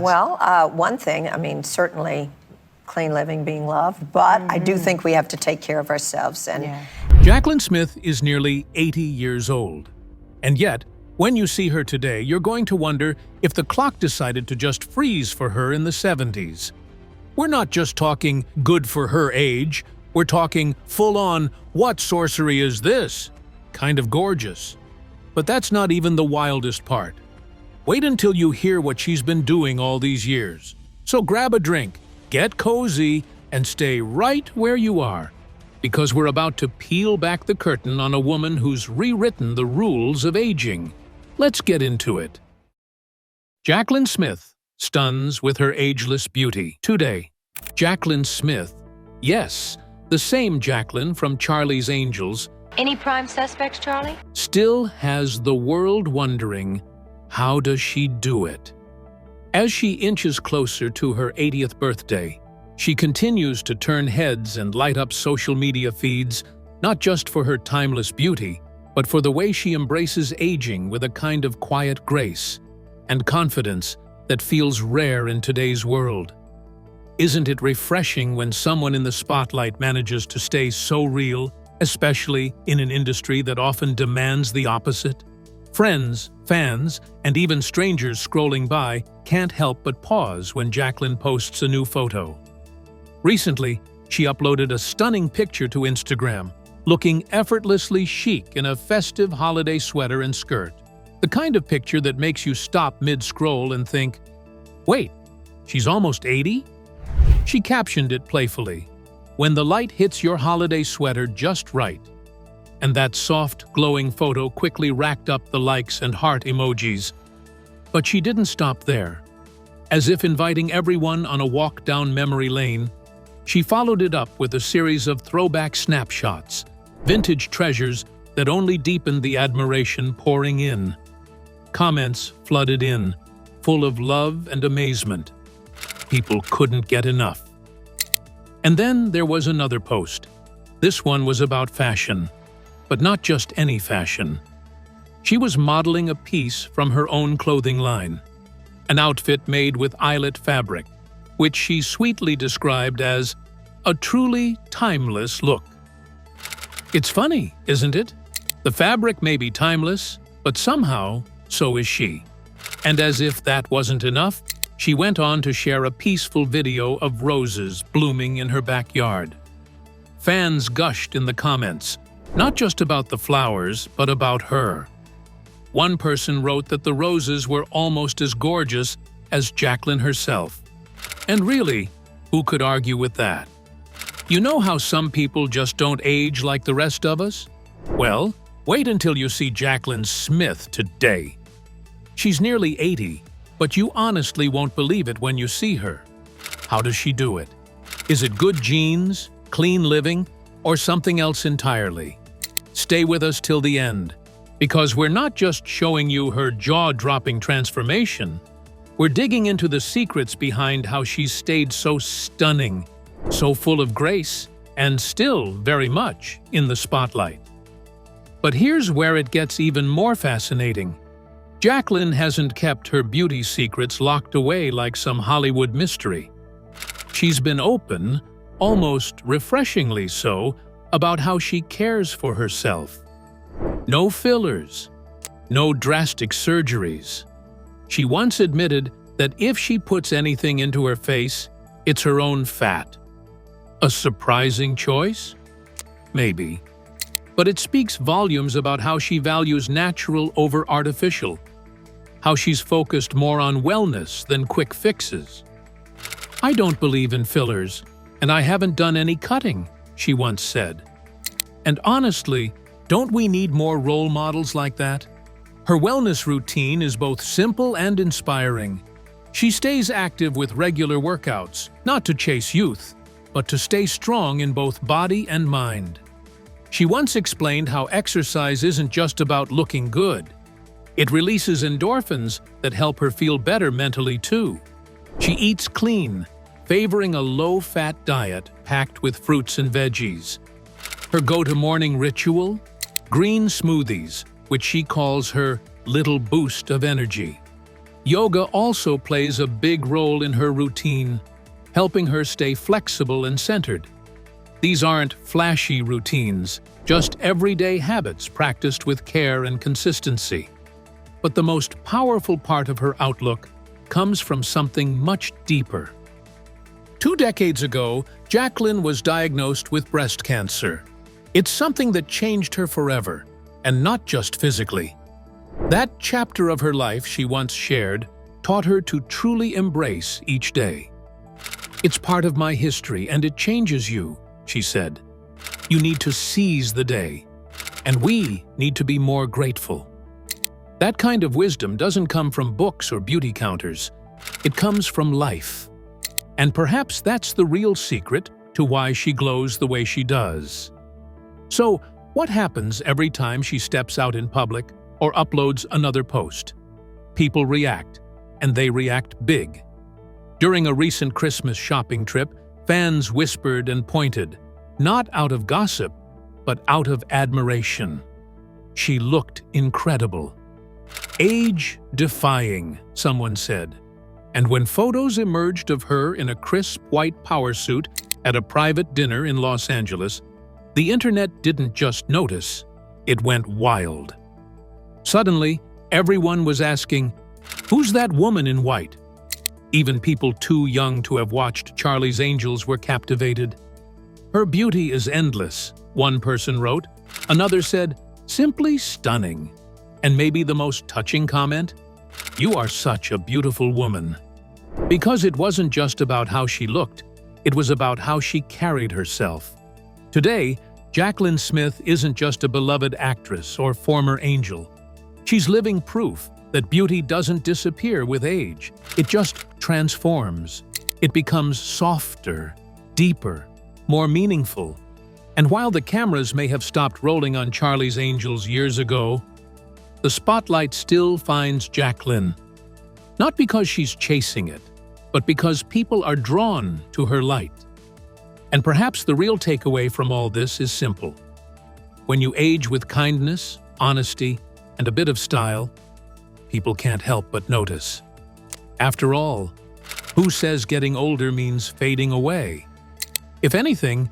Well, one thing, I mean, certainly clean living, being loved, but I do think we have to take care of ourselves. And Jaclyn Smith is nearly 80 years old. And yet, when you see her today, you're going to wonder if the clock decided to just freeze for her in the 70s. We're not just talking good for her age, we're talking full-on, what sorcery is this? Kind of gorgeous. But that's not even the wildest part. Wait until you hear what she's been doing all these years. So grab a drink, get cozy, and stay right where you are, because we're about to peel back the curtain on a woman who's rewritten the rules of aging. Let's get into it. Jaclyn Smith stuns with her ageless beauty. Today, Jaclyn Smith, yes, the same Jaclyn from Charlie's Angels, Any prime suspects, Charlie? still has the world wondering, how does she do it? As she inches closer to her 80th birthday, she continues to turn heads and light up social media feeds, not just for her timeless beauty, but for the way she embraces aging with a kind of quiet grace and confidence that feels rare in today's world. Isn't it refreshing when someone in the spotlight manages to stay so real, especially in an industry that often demands the opposite? Friends, fans, and even strangers scrolling by can't help but pause when Jaclyn posts a new photo. Recently, she uploaded a stunning picture to Instagram, looking effortlessly chic in a festive holiday sweater and skirt. The kind of picture that makes you stop mid-scroll and think, wait, she's almost 80? She captioned it playfully, "When the light hits your holiday sweater just right." And that soft, glowing photo quickly racked up the likes and heart emojis. But she didn't stop there. As if inviting everyone on a walk down memory lane, she followed it up with a series of throwback snapshots, vintage treasures that only deepened the admiration pouring in. Comments flooded in, full of love and amazement. People couldn't get enough. And then there was another post. This one was about fashion. But not just any fashion. She was modeling a piece from her own clothing line, an outfit made with eyelet fabric, which she sweetly described as a truly timeless look. It's funny, isn't it? The fabric may be timeless, but somehow so is she. And as if that wasn't enough, she went on to share a peaceful video of roses blooming in her backyard. Fans gushed in the comments, not just about the flowers, but about her. One person wrote that the roses were almost as gorgeous as Jaclyn herself. And really, who could argue with that? You know how some people just don't age like the rest of us? Well, wait until you see Jaclyn Smith today. She's nearly 80, but you honestly won't believe it when you see her. How does she do it? Is it good genes, clean living, or something else entirely? Stay with us till the end, because we're not just showing you her jaw-dropping transformation, we're digging into the secrets behind how she's stayed so stunning, so full of grace, and still very much in the spotlight. But here's where it gets even more fascinating. Jaclyn hasn't kept her beauty secrets locked away like some Hollywood mystery. She's been open, almost refreshingly so, about how she cares for herself. No fillers, no drastic surgeries. She once admitted that if she puts anything into her face, it's her own fat. A surprising choice? Maybe. But it speaks volumes about how she values natural over artificial, how she's focused more on wellness than quick fixes. "I don't believe in fillers, and I haven't done any cutting," she once said. And honestly, don't we need more role models like that? Her wellness routine is both simple and inspiring. She stays active with regular workouts, not to chase youth, but to stay strong in both body and mind. She once explained how exercise isn't just about looking good. It releases endorphins that help her feel better mentally too. She eats clean, favoring a low-fat diet packed with fruits and veggies. Her go-to morning ritual? Green smoothies, which she calls her little boost of energy. Yoga also plays a big role in her routine, helping her stay flexible and centered. These aren't flashy routines, just everyday habits practiced with care and consistency. But the most powerful part of her outlook comes from something much deeper. 2 decades ago, Jaclyn was diagnosed with breast cancer. It's something that changed her forever, and not just physically. That chapter of her life she once shared taught her to truly embrace each day. "It's part of my history, and it changes you," she said. "You need to seize the day, and we need to be more grateful." That kind of wisdom doesn't come from books or beauty counters. It comes from life. And perhaps that's the real secret to why she glows the way she does. So, what happens every time she steps out in public or uploads another post? People react, and they react big. During a recent Christmas shopping trip, fans whispered and pointed, not out of gossip, but out of admiration. She looked incredible. Age-defying, someone said. And when photos emerged of her in a crisp white power suit at a private dinner in Los Angeles, the internet didn't just notice, it went wild. Suddenly, everyone was asking, "Who's that woman in white?" Even people too young to have watched Charlie's Angels were captivated. "Her beauty is endless," one person wrote. Another said, "Simply stunning." And maybe the most touching comment? "You are such a beautiful woman." Because it wasn't just about how she looked, it was about how she carried herself. Today, Jaclyn Smith isn't just a beloved actress or former angel. She's living proof that beauty doesn't disappear with age. It just transforms. It becomes softer, deeper, more meaningful. And while the cameras may have stopped rolling on Charlie's Angels years ago, the spotlight still finds Jaclyn. Not because she's chasing it, but because people are drawn to her light. And perhaps the real takeaway from all this is simple. When you age with kindness, honesty, and a bit of style, people can't help but notice. After all, who says getting older means fading away? If anything,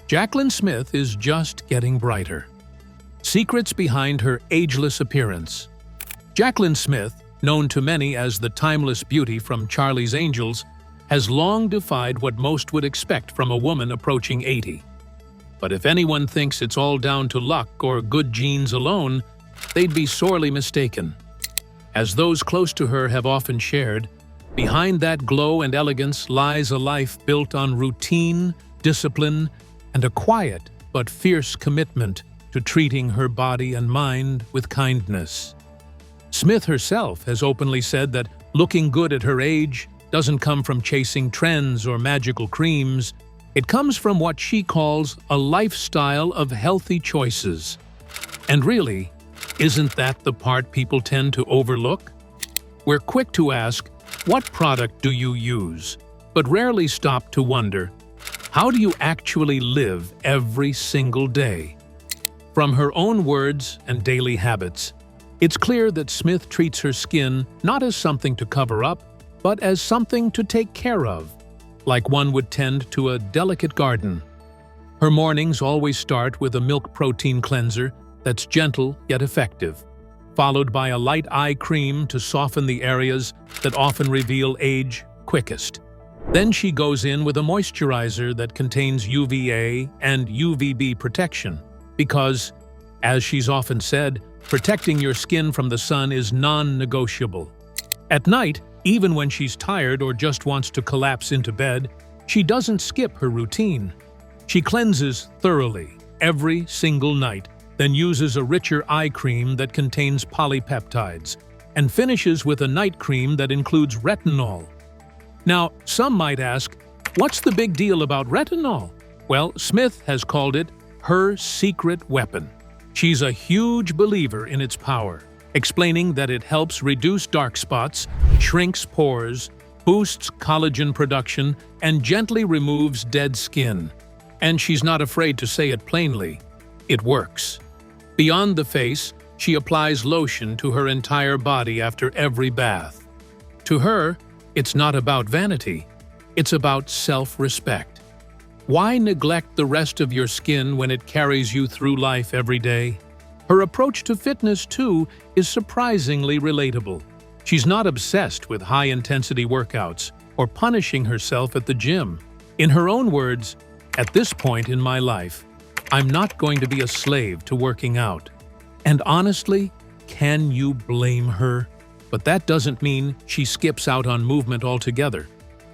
Jaclyn Smith is just getting brighter. Secrets behind her ageless appearance. Jaclyn Smith, known to many as the timeless beauty from Charlie's Angels, has long defied what most would expect from a woman approaching 80. But if anyone thinks it's all down to luck or good genes alone, they'd be sorely mistaken. As those close to her have often shared, behind that glow and elegance lies a life built on routine, discipline, and a quiet but fierce commitment to treating her body and mind with kindness. Smith herself has openly said that looking good at her age doesn't come from chasing trends or magical creams. It comes from what she calls a lifestyle of healthy choices. And really, isn't that the part people tend to overlook? We're quick to ask, "What product do you use?" but rarely stop to wonder, how do you actually live every single day? From her own words and daily habits, it's clear that Smith treats her skin not as something to cover up, but as something to take care of, like one would tend to a delicate garden. Her mornings always start with a milk protein cleanser that's gentle yet effective, followed by a light eye cream to soften the areas that often reveal age quickest. Then she goes in with a moisturizer that contains UVA and UVB protection, because, as she's often said, protecting your skin from the sun is non-negotiable. At night, even when she's tired or just wants to collapse into bed, she doesn't skip her routine. She cleanses thoroughly every single night, then uses a richer eye cream that contains polypeptides, and finishes with a night cream that includes retinol. Now, some might ask, what's the big deal about retinol? Well, Smith has called it her secret weapon. She's a huge believer in its power, explaining that it helps reduce dark spots, shrinks pores, boosts collagen production, and gently removes dead skin. And she's not afraid to say it plainly. It works. Beyond the face, she applies lotion to her entire body after every bath. To her, it's not about vanity, it's about self-respect. Why neglect the rest of your skin when it carries you through life every day? Her approach to fitness, too, is surprisingly relatable. She's not obsessed with high-intensity workouts or punishing herself at the gym. In her own words, "At this point in my life, I'm not going to be a slave to working out." And honestly, can you blame her? But that doesn't mean she skips out on movement altogether.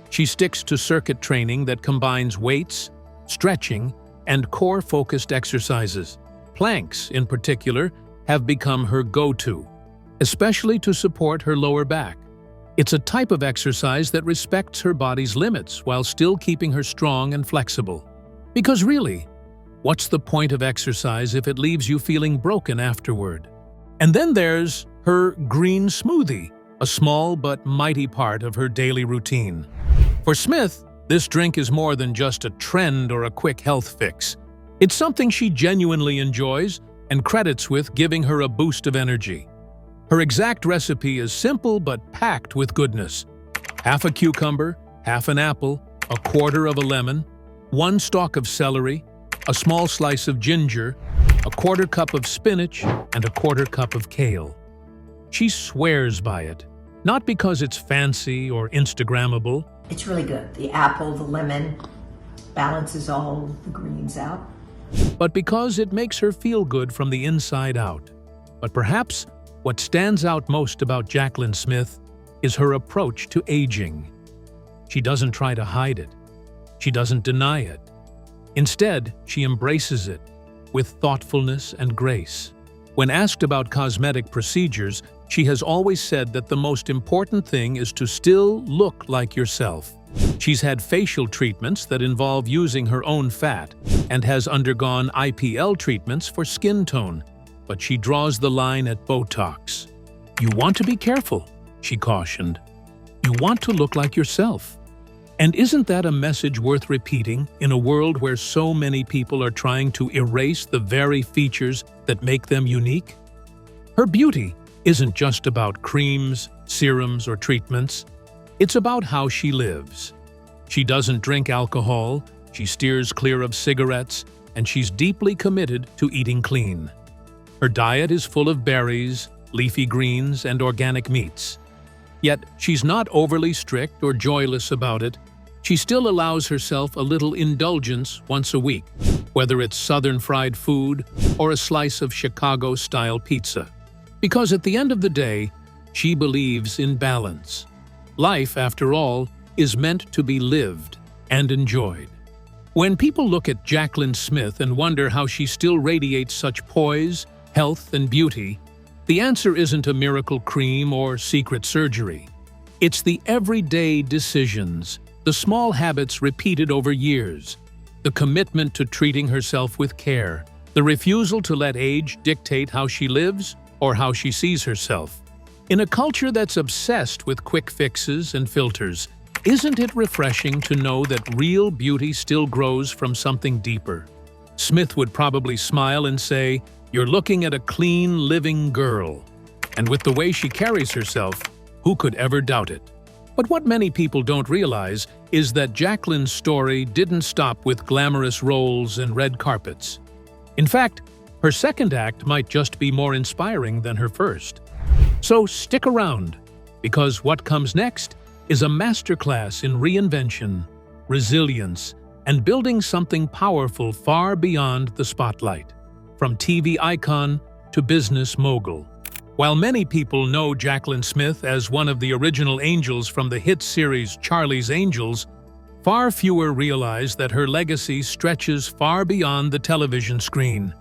She sticks to circuit training that combines weights, stretching, and core-focused exercises. Planks, in particular, have become her go-to, especially to support her lower back. It's a type of exercise that respects her body's limits while still keeping her strong and flexible. Because really, what's the point of exercise if it leaves you feeling broken afterward? And then there's her green smoothie, a small but mighty part of her daily routine. For Smith, this drink is more than just a trend or a quick health fix. It's something she genuinely enjoys and credits with giving her a boost of energy. Her exact recipe is simple but packed with goodness. Half a cucumber, half an apple, a quarter of a lemon, 1 stalk of celery, a small slice of ginger, a quarter cup of spinach, and a quarter cup of kale. She swears by it, not because it's fancy or Instagrammable. It's really good. The apple, the lemon, balances all the greens out. But because it makes her feel good from the inside out. But perhaps what stands out most about Jaclyn Smith is her approach to aging. She doesn't try to hide it. She doesn't deny it. Instead, she embraces it with thoughtfulness and grace. When asked about cosmetic procedures, she has always said that the most important thing is to still look like yourself. She's had facial treatments that involve using her own fat and has undergone IPL treatments for skin tone, but she draws the line at Botox. "You want to be careful," she cautioned. "You want to look like yourself." And isn't that a message worth repeating in a world where so many people are trying to erase the very features that make them unique? Her beauty isn't just about creams, serums, or treatments. It's about how she lives. She doesn't drink alcohol, she steers clear of cigarettes, and she's deeply committed to eating clean. Her diet is full of berries, leafy greens, and organic meats. Yet she's not overly strict or joyless about it. She still allows herself a little indulgence once a week, whether it's southern fried food or a slice of Chicago-style pizza. Because at the end of the day, she believes in balance. Life, after all, is meant to be lived and enjoyed. When people look at Jaclyn Smith and wonder how she still radiates such poise, health, and beauty, the answer isn't a miracle cream or secret surgery. It's the everyday decisions, the small habits repeated over years, the commitment to treating herself with care, the refusal to let age dictate how she lives or how she sees herself. In a culture that's obsessed with quick fixes and filters, isn't it refreshing to know that real beauty still grows from something deeper? Smith would probably smile and say, "You're looking at a clean, living girl." And with the way she carries herself, who could ever doubt it? But what many people don't realize is that Jaclyn's story didn't stop with glamorous roles and red carpets. In fact, her second act might just be more inspiring than her first. So stick around, because what comes next is a masterclass in reinvention, resilience, and building something powerful far beyond the spotlight, from TV icon to business mogul. While many people know Jaclyn Smith as one of the original angels from the hit series Charlie's Angels, far fewer realize that her legacy stretches far beyond the television screen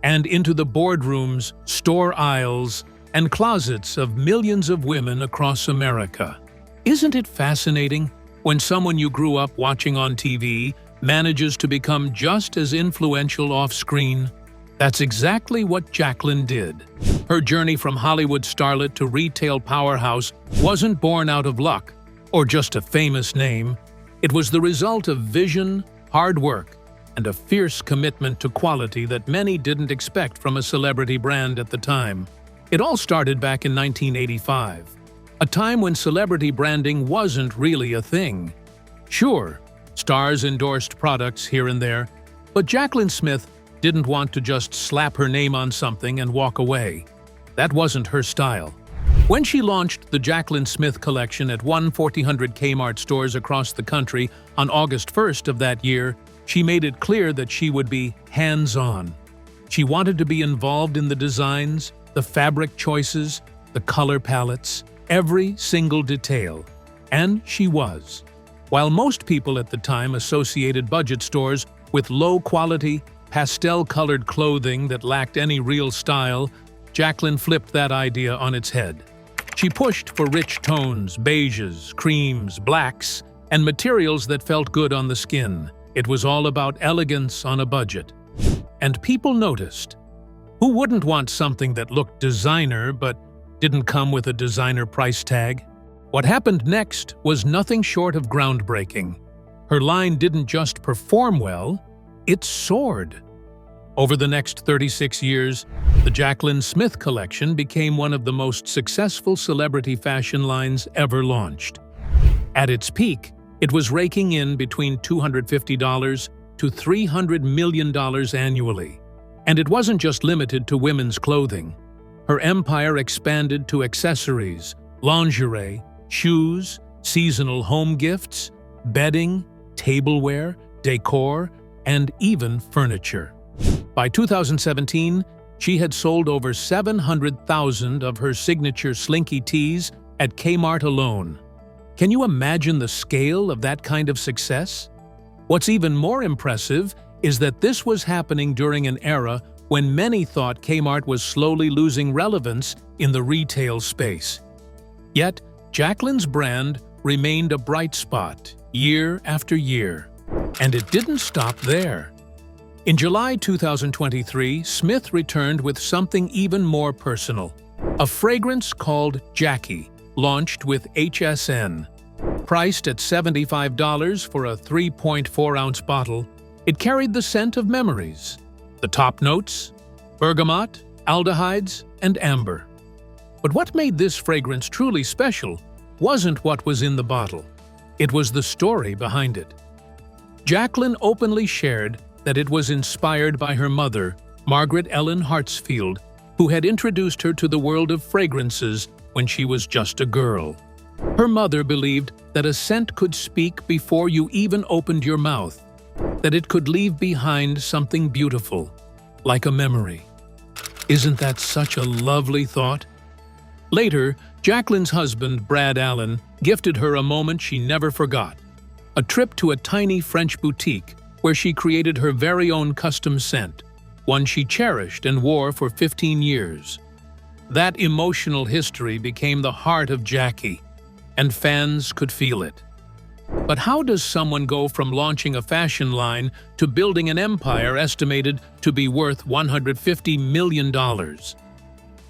and into the boardrooms, store aisles, and closets of millions of women across America. Isn't it fascinating when someone you grew up watching on TV manages to become just as influential off-screen? That's exactly what Jaclyn did. Her journey from Hollywood starlet to retail powerhouse wasn't born out of luck or just a famous name. It was the result of vision, hard work, and a fierce commitment to quality that many didn't expect from a celebrity brand at the time. It all started back in 1985. a time when celebrity branding wasn't really a thing. Sure, stars endorsed products here and there, but Jaclyn Smith didn't want to just slap her name on something and walk away. That wasn't her style. When she launched the Jaclyn Smith collection at 1,400 Kmart stores across the country on August 1st of that year, she made it clear that she would be hands-on. She wanted to be involved in the designs, the fabric choices, the color palettes, every single detail. And she was. While most people at the time associated budget stores with low-quality, pastel-colored clothing that lacked any real style, Jaclyn flipped that idea on its head. She pushed for rich tones, beiges, creams, blacks, and materials that felt good on the skin. It was all about elegance on a budget. And people noticed. Who wouldn't want something that looked designer but didn't come with a designer price tag? What happened next was nothing short of groundbreaking. Her line didn't just perform well, it soared. Over the next 36 years, the Jaclyn Smith collection became one of the most successful celebrity fashion lines ever launched. At its peak, it was raking in between $250 to $300 million annually. And it wasn't just limited to women's clothing. Her empire expanded to accessories, lingerie, shoes, seasonal home gifts, bedding, tableware, decor, and even furniture. By 2017, she had sold over 700,000 of her signature slinky tees at Kmart alone. Can you imagine the scale of that kind of success? What's even more impressive is that this was happening during an era when many thought Kmart was slowly losing relevance in the retail space. Yet, Jaclyn's brand remained a bright spot year after year. And it didn't stop there. In July 2023, Smith returned with something even more personal. A fragrance called Jackie, launched with HSN. Priced at $75 for a 3.4-ounce bottle, it carried the scent of memories. The top notes: bergamot, aldehydes, and amber. But what made this fragrance truly special wasn't what was in the bottle. It was the story behind it. Jaclyn openly shared that it was inspired by her mother, Margaret Ellen Hartsfield, who had introduced her to the world of fragrances when she was just a girl. Her mother believed that a scent could speak before you even opened your mouth, that it could leave behind something beautiful, like a memory. Isn't that such a lovely thought? Later, Jaclyn's husband, Brad Allen, gifted her a moment she never forgot: a trip to a tiny French boutique where she created her very own custom scent, one she cherished and wore for 15 years. That emotional history became the heart of Jackie, and fans could feel it. But how does someone go from launching a fashion line to building an empire estimated to be worth $150 million?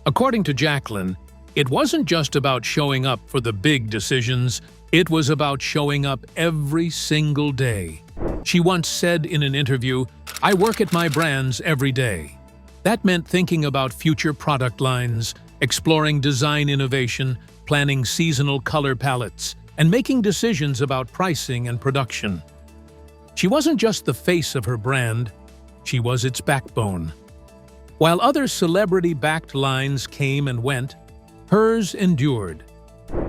According to Jaclyn, it wasn't just about showing up for the big decisions, it was about showing up every single day. She once said in an interview, "I work at my brands every day." That meant thinking about future product lines, exploring design innovation, planning seasonal color palettes, and making decisions about pricing and production. She wasn't just the face of her brand, she was its backbone. While other celebrity-backed lines came and went, hers endured.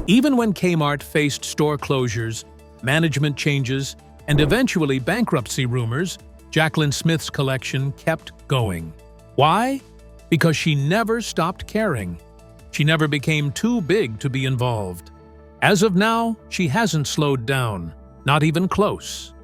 Even when Kmart faced store closures, management changes, and eventually bankruptcy rumors, Jaclyn Smith's collection kept going. Why? Because she never stopped caring. She never became too big to be involved. As of now, she hasn't slowed down, not even close.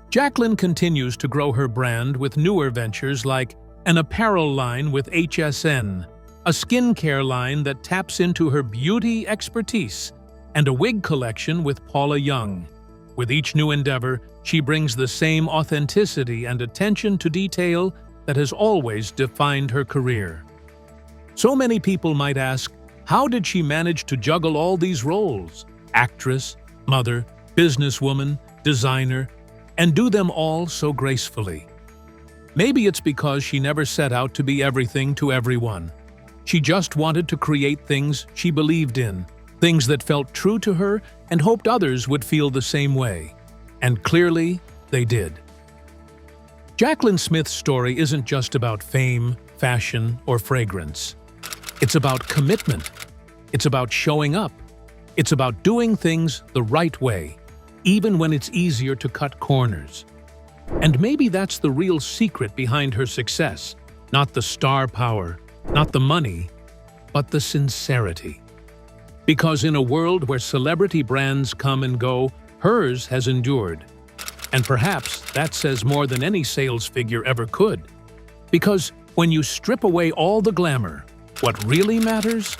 Jaclyn continues to grow her brand with newer ventures like an apparel line with HSN, a skincare line that taps into her beauty expertise, and a wig collection with Paula Young. With each new endeavor, she brings the same authenticity and attention to detail that has always defined her career. So many people might ask, how did she manage to juggle all these roles? Actress, mother, businesswoman, designer, and do them all so gracefully. Maybe it's because she never set out to be everything to everyone. She just wanted to create things she believed in, things that felt true to her and hoped others would feel the same way. And clearly, they did. Jaclyn Smith's story isn't just about fame, fashion, or fragrance. It's about commitment. It's about showing up. It's about doing things the right way, even when it's easier to cut corners. And maybe that's the real secret behind her success. Not the star power, not the money, but the sincerity. Because in a world where celebrity brands come and go, hers has endured. And perhaps that says more than any sales figure ever could. Because when you strip away all the glamour, what really matters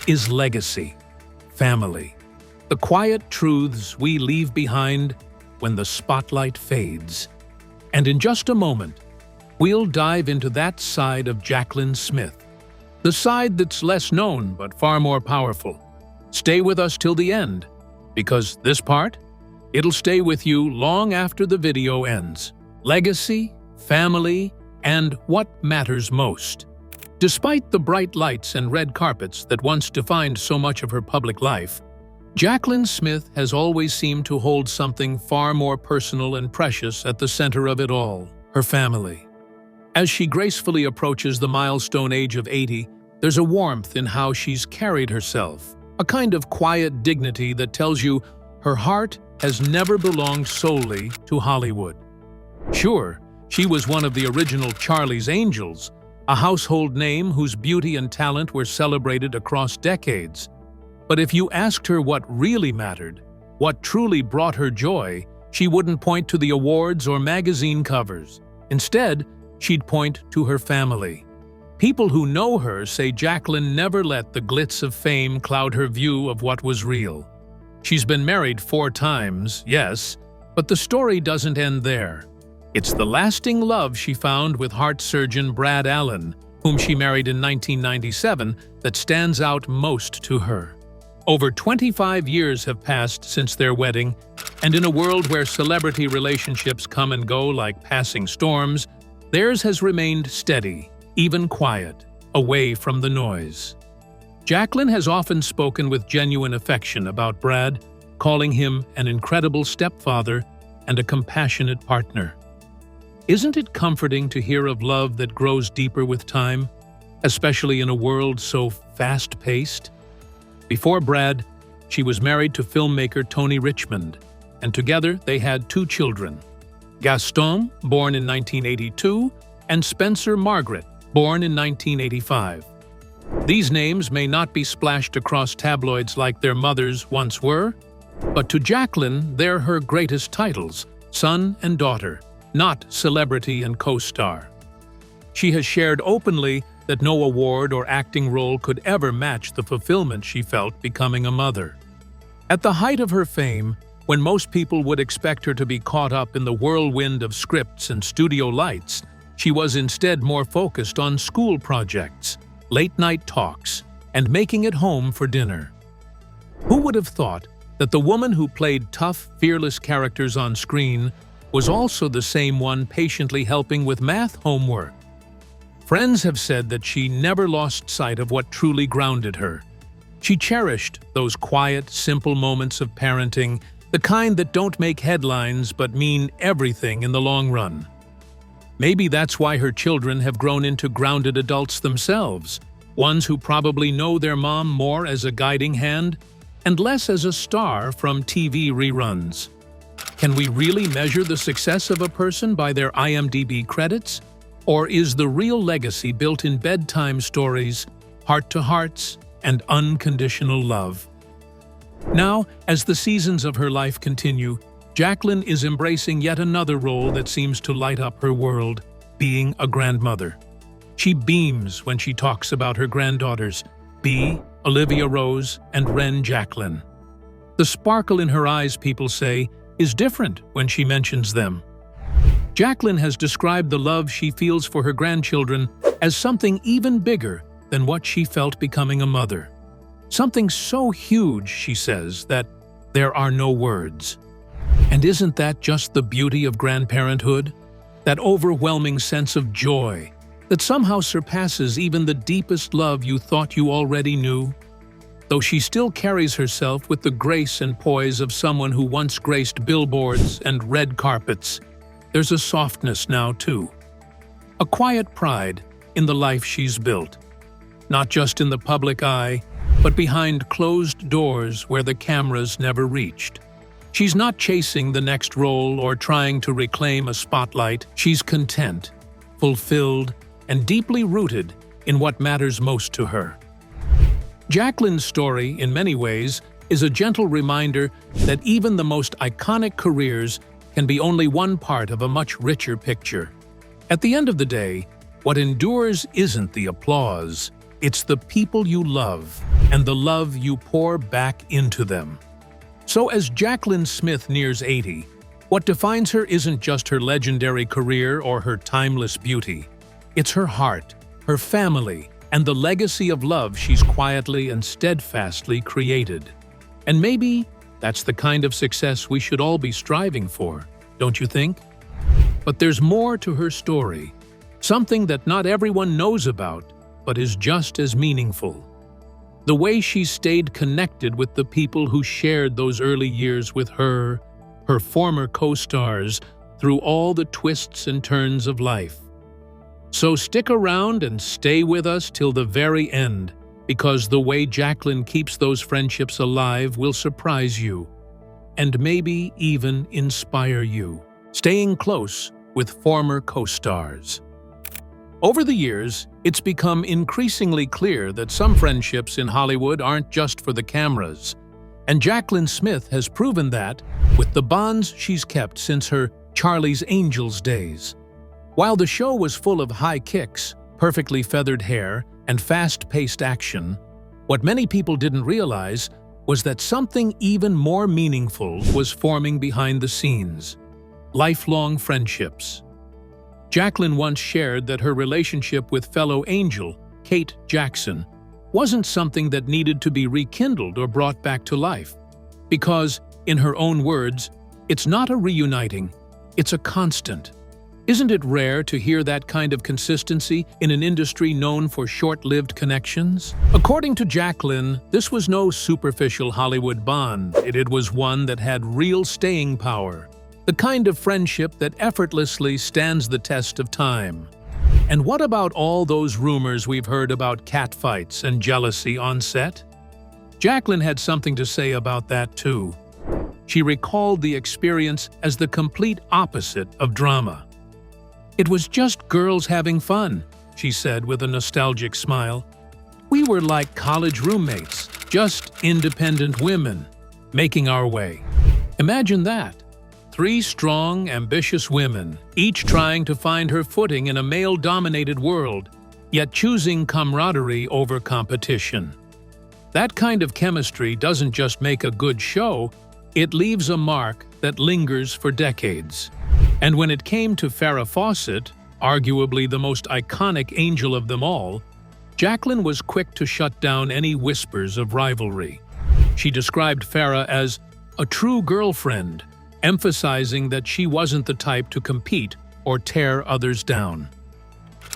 is legacy, family, the quiet truths we leave behind when the spotlight fades. And in just a moment, we'll dive into that side of Jaclyn Smith, the side that's less known but far more powerful. Stay with us till the end, because this part, it'll stay with you long after the video ends. Legacy, family, and what matters most. Despite the bright lights and red carpets that once defined so much of her public life, Jaclyn Smith has always seemed to hold something far more personal and precious at the center of it all: her family. As she gracefully approaches the milestone age of 80, there's a warmth in how she's carried herself, a kind of quiet dignity that tells you her heart has never belonged solely to Hollywood. Sure, she was one of the original Charlie's Angels, a household name whose beauty and talent were celebrated across decades. But if you asked her what really mattered, what truly brought her joy, she wouldn't point to the awards or magazine covers. Instead, she'd point to her family. People who know her say Jaclyn never let the glitz of fame cloud her view of what was real. She's been married 4 times, yes, but the story doesn't end there. It's the lasting love she found with heart surgeon Brad Allen, whom she married in 1997, that stands out most to her. Over 25 years have passed since their wedding, and in a world where celebrity relationships come and go like passing storms, theirs has remained steady, even quiet, away from the noise. Jaclyn has often spoken with genuine affection about Brad, calling him an incredible stepfather and a compassionate partner. Isn't it comforting to hear of love that grows deeper with time, especially in a world so fast-paced? Before Brad, she was married to filmmaker Tony Richmond, and together they had 2 children, Gaston, born in 1982, and Spencer Margaret, born in 1985. These names may not be splashed across tabloids like their mothers once were, but to Jaclyn, they're her greatest titles, son and daughter, not celebrity and co-star. She has shared openly that no award or acting role could ever match the fulfillment she felt becoming a mother. At the height of her fame, when most people would expect her to be caught up in the whirlwind of scripts and studio lights, she was instead more focused on school projects, late-night talks, and making it home for dinner. Who would have thought that the woman who played tough, fearless characters on screen was also the same one patiently helping with math homework? Friends have said that she never lost sight of what truly grounded her. She cherished those quiet, simple moments of parenting, the kind that don't make headlines but mean everything in the long run. Maybe that's why her children have grown into grounded adults themselves, ones who probably know their mom more as a guiding hand and less as a star from TV reruns. Can we really measure the success of a person by their IMDb credits? Or is the real legacy built in bedtime stories, heart-to-hearts, and unconditional love? Now, as the seasons of her life continue, Jaclyn is embracing yet another role that seems to light up her world, being a grandmother. She beams when she talks about her granddaughters, Bea, Olivia Rose, and Wren Jaclyn. The sparkle in her eyes, people say, is different when she mentions them. Jaclyn has described the love she feels for her grandchildren as something even bigger than what she felt becoming a mother. Something so huge, she says, that there are no words. And isn't that just the beauty of grandparenthood? That overwhelming sense of joy that somehow surpasses even the deepest love you thought you already knew? though she still carries herself with the grace and poise of someone who once graced billboards and red carpets. There's a softness now, too. A quiet pride in the life she's built. Not just in the public eye, but behind closed doors where the cameras never reached. She's not chasing the next role or trying to reclaim a spotlight. She's content, fulfilled, and deeply rooted in what matters most to her. Jaclyn's story, in many ways, is a gentle reminder that even the most iconic careers can be only one part of a much richer picture. At the end of the day, what endures isn't the applause, it's the people you love and the love you pour back into them. So as Jaclyn Smith nears 80, what defines her isn't just her legendary career or her timeless beauty. It's her heart, her family, and the legacy of love she's quietly and steadfastly created. And maybe that's the kind of success we should all be striving for, don't you think? But there's more to her story, something that not everyone knows about, but is just as meaningful. The way she stayed connected with the people who shared those early years with her, her former co-stars, through all the twists and turns of life. So stick around and stay with us till the very end, because the way Jaclyn keeps those friendships alive will surprise you, and maybe even inspire you. Staying close with former co-stars. Over the years, it's become increasingly clear that some friendships in Hollywood aren't just for the cameras, and Jaclyn Smith has proven that with the bonds she's kept since her Charlie's Angels days. While the show was full of high kicks, perfectly feathered hair, and fast-paced action, what many people didn't realize was that something even more meaningful was forming behind the scenes. Lifelong friendships. Jaclyn once shared that her relationship with fellow Angel, Kate Jackson, wasn't something that needed to be rekindled or brought back to life. Because, in her own words, it's not a reuniting, it's a constant. Isn't it rare to hear that kind of consistency in an industry known for short-lived connections? According to Jaclyn, this was no superficial Hollywood bond. It was one that had real staying power. The kind of friendship that effortlessly stands the test of time. And what about all those rumors we've heard about catfights and jealousy on set? Jaclyn had something to say about that too. She recalled the experience as the complete opposite of drama. "It was just girls having fun," she said with a nostalgic smile. "We were like college roommates, just independent women, making our way." Imagine that. 3 strong, ambitious women, each trying to find her footing in a male-dominated world, yet choosing camaraderie over competition. That kind of chemistry doesn't just make a good show, it leaves a mark that lingers for decades. And when it came to Farrah Fawcett, arguably the most iconic Angel of them all, Jaclyn was quick to shut down any whispers of rivalry. She described Farrah as a true girlfriend, emphasizing that she wasn't the type to compete or tear others down.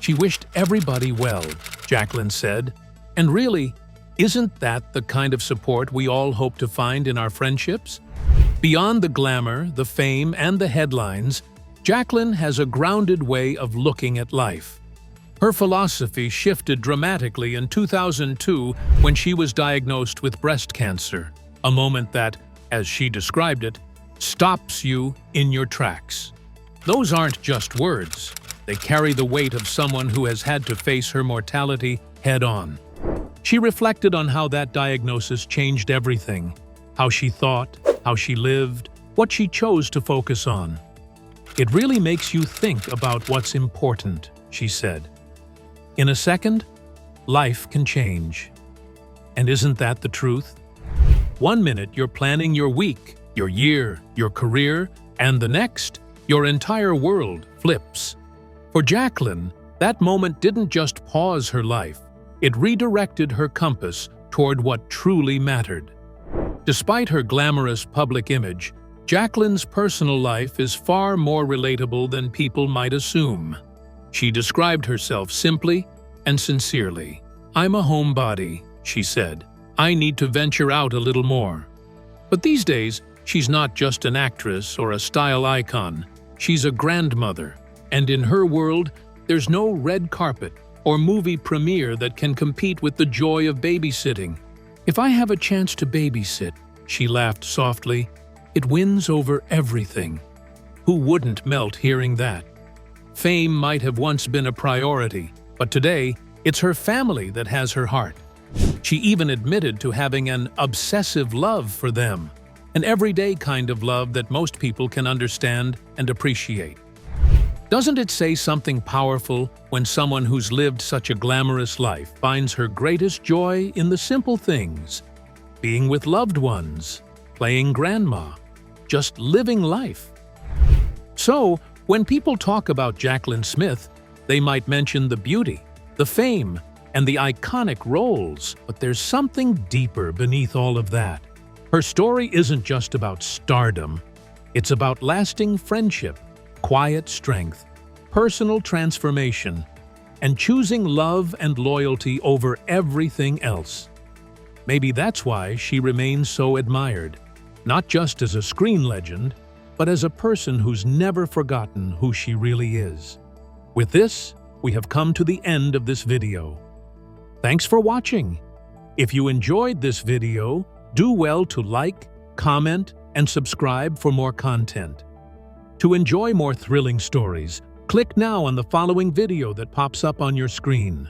She wished everybody well, Jaclyn said, and really, isn't that the kind of support we all hope to find in our friendships? Beyond the glamour, the fame, and the headlines, Jaclyn has a grounded way of looking at life. Her philosophy shifted dramatically in 2002 when she was diagnosed with breast cancer, a moment that, as she described it, stops you in your tracks. Those aren't just words. They carry the weight of someone who has had to face her mortality head-on. She reflected on how that diagnosis changed everything, how she thought, how she lived, what she chose to focus on. "It really makes you think about what's important," she said. "In a second, life can change. And isn't that the truth? One minute you're planning your week, your year, your career, and the next, your entire world flips." For Jaclyn, that moment didn't just pause her life, it redirected her compass toward what truly mattered. Despite her glamorous public image, Jaclyn's personal life is far more relatable than people might assume. She described herself simply and sincerely. "I'm a homebody," she said, I need to venture out a little more. But these days, she's not just an actress or a style icon. She's a grandmother, and in her world, there's no red carpet or movie premiere that can compete with the joy of babysitting. If I have a chance to babysit, she laughed softly, it wins over everything. Who wouldn't melt hearing that? Fame might have once been a priority, but today, it's her family that has her heart. She even admitted to having an obsessive love for them, an everyday kind of love that most people can understand and appreciate. Doesn't it say something powerful when someone who's lived such a glamorous life finds her greatest joy in the simple things? Being with loved ones, playing grandma, just living life. So, when people talk about Jaclyn Smith, they might mention the beauty, the fame, and the iconic roles, but there's something deeper beneath all of that. Her story isn't just about stardom. It's about lasting friendship, quiet strength, personal transformation, and choosing love and loyalty over everything else. Maybe that's why she remains so admired, not just as a screen legend, but as a person who's never forgotten who she really is. With this, we have come to the end of this video. Thanks for watching. If you enjoyed this video, do well to like, comment, and subscribe for more content. To enjoy more thrilling stories, click now on the following video that pops up on your screen.